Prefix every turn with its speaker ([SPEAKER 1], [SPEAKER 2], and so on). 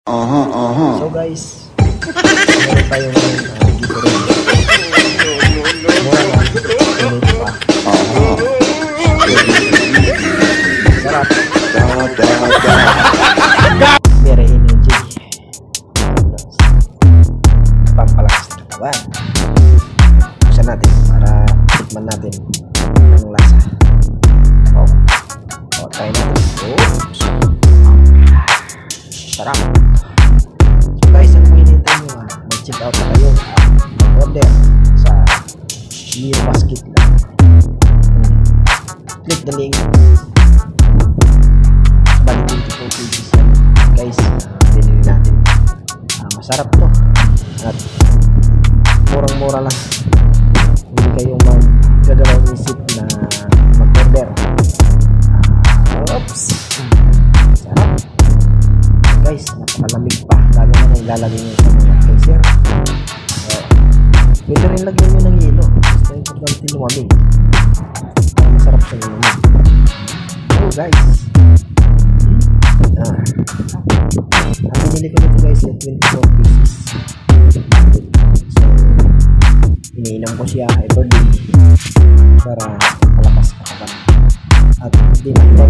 [SPEAKER 1] So guys, meron tayong giveaway. Mura lang, init pa. Sarap. Very energy. Pampalakas ng katawan. Buksan natin para tikman natin ang lasa. Try natin. Oops. Sarap. So guys, ang hinihintay nyo, mag-check out na kayo, mag-order sa Neo Basket lang. Click the link. Bali 24 pages yan guys, binili natin. Masarap to at murang-mura lang. Hindi kayong magdadalawang isip na mag-order. Oops. Sarap guys, napakalamig pa, lalo na ilalagay nyo sa mga freezer. Pwede rin lagyan nyo ng yelo, basta importante lumamig para masarap sa lumamig. So guys, ang binili ko nito guys ay 24 pieces. So iniinom ko siya everyday para palakas pa kapan at hindi na